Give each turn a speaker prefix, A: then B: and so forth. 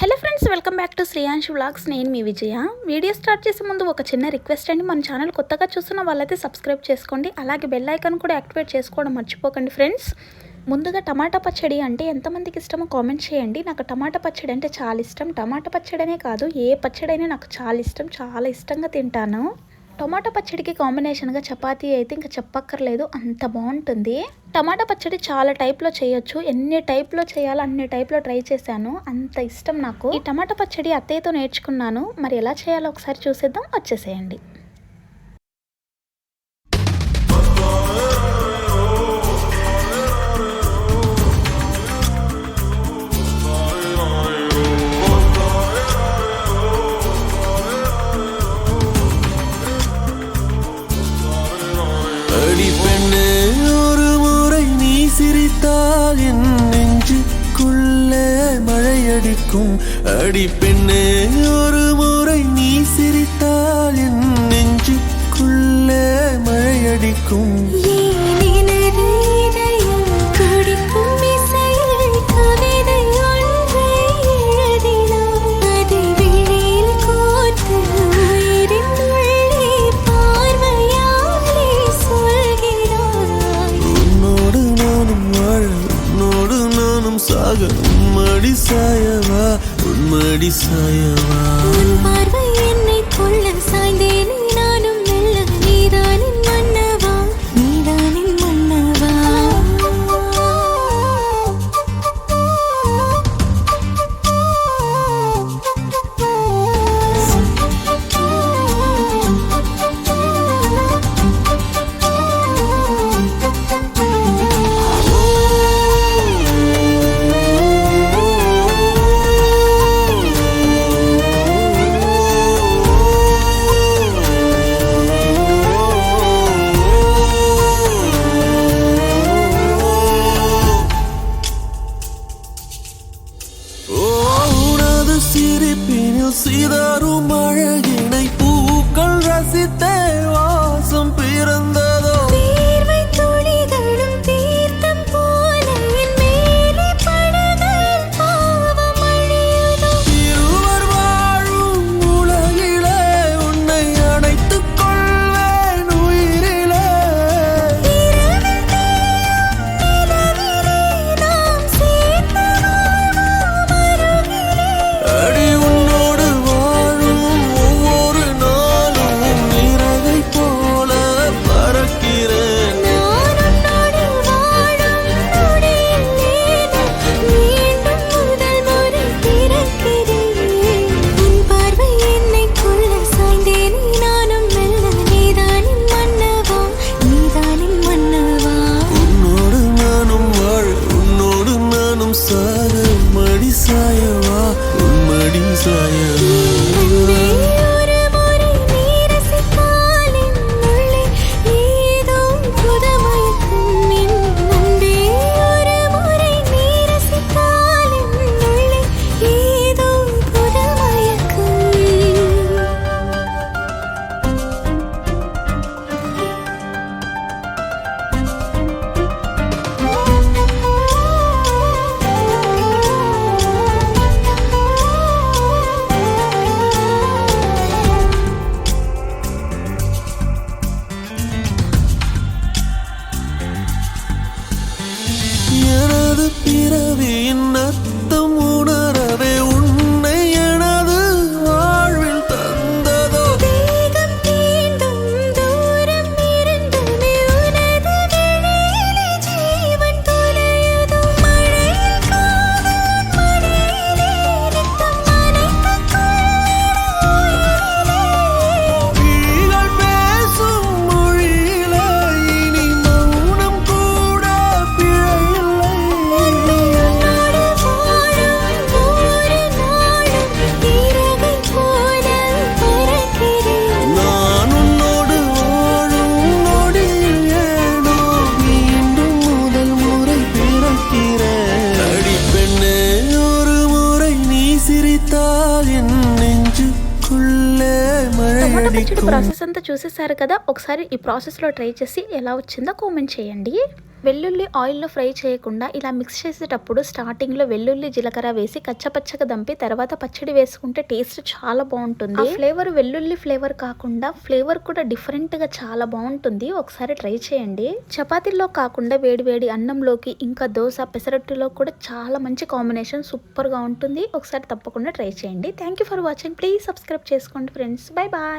A: Hello friends, welcome back to Shreyansh vlogs. నేను మీ విజయ. Video start చేసే ముందు ఒక చిన్న రిక్వెస్ట్ అండి. మన ఛానల్ కొత్తగా చూస్తున్న వాళ్ళైతే సబ్స్క్రైబ్ చేసుకోండి. అలాగే బెల్ ఐకాన్ కూడా యాక్టివేట్ చేసుకోవడం మర్చిపోకండి ఫ్రెండ్స్. ముందుగా టమాటా పచ్చడి అంటే ఎంతమందికి ఇష్టమో కామెంట్ చేయండి. నాకు టమాటా పచ్చడి అంటే చాలా ఇష్టం. టమాటా పచ్చడనే కాదు, ఏ పచ్చడైనా నాకు చాలా ఇష్టం. చాలా ఇష్టంగా తింటాను. టమాటా పచ్చడికి కాంబినేషన్గా చపాతీ అయితే ఇంకా చెప్పక్కర్లేదు, అంత బాగుంటుంది. టమాటా పచ్చడి చాలా టైప్లో చేయొచ్చు. ఎన్ని టైప్లో చేయాలో అన్ని టైప్లో ట్రై చేశాను. అంత ఇష్టం నాకు. ఈ టమాటా పచ్చడి అత్తయ్యతో నేర్చుకున్నాను. మరి ఎలా చేయాలో ఒకసారి చూసేద్దాం, వచ్చేసేయండి.
B: ஒரு முறை நீ சிரித்தால் என் நெஞ்சுக்குள்ளே மழையடிக்கும். அடி பெண்ணே, ஒரு முறை நீ சிரித்தால் என் நெஞ்சுக்குள்ளே மழையடிக்கும். உன்மடி சாயவா, உன்மடி சாயவா.
C: உன் பார்வை என்னை கொள்ள சாய்ந்தேனே நானும் மெல்ல. நீதானின் மன்னவா, நீதானின் மன்னவா.
B: சிரிப்பினில் சிதறும் அழகினை பூக்கள் ரசித்தே வாசம் பிறந்ததோ.
C: தீர்வை துளிகளும் தீர்த்தம் போல என் மேலே படுகையில் பாவம் அழியுதோ.
B: இருவர் வாழும் உலகிலே உன்னை அணைத்துக் கொள்வேன் உயிரிலே.
C: இரவில் தேயும் நிலவிலே நாம் சேர்ந்து வாழ்வோம் அருகிலே.
B: அடி உன்னோடு வாழும் ஒவ்வொரு நாளும் நிறவை போல பறக்கிறேன்.
C: நான் உன்னோடு வாழும் நொடியில் மீண்டும் முதல் முறை பிறக்கிறேன். உன் பார்வை என்னை கொள்ள சாய்ந்தேனே நானும் மெல்ல. நீதானின் மன்னவா, நீதானின் மன்னவா.
B: உன்னோடு நானும் வாழ, உன்னோடு நானும் சாக, மடி சாயவா, உன்மடி சாயவா.
C: அன்பே, ஒரு முறை நீ ரசித்தால் என் உள்ளே ஏதோ புதுமயக்கம். என் அன்பே, ஒரு முறை நீ ரசித்தால் என் உள்ளே ஏதோ புதுமயக்கம்.
A: టమాటా పచ్చడి ప్రాసెస్ అంతా చూసేసారు కదా, ఒకసారి ఈ ప్రాసెస్లో ట్రై చేసి ఎలా వచ్చిందో కామెంట్ చేయండి. వెల్లుల్లి ఆయిల్లో ఫ్రై చేయకుండా ఇలా మిక్స్ చేసేటప్పుడు స్టార్టింగ్లో వెల్లుల్లి జీలకర్ర వేసి కచ్చపచ్చగా దంపి తర్వాత పచ్చడి వేసుకుంటే టేస్ట్ చాలా బాగుంటుంది. ఆ ఫ్లేవర్ వెల్లుల్లి ఫ్లేవర్ కాకుండా ఫ్లేవర్ కూడా డిఫరెంట్గా చాలా బాగుంటుంది. ఒకసారి ట్రై చేయండి. చపాతీల్లో కాకుండా వేడి వేడి అన్నంలోకి ఇంకా దోశ పెసరట్టులో కూడా చాలా మంచి కాంబినేషన్, సూపర్గా ఉంటుంది. ఒకసారి తప్పకుండా ట్రై చేయండి. Thank you for watching. Please subscribe చేసుకోండి ఫ్రెండ్స్. Bye bye.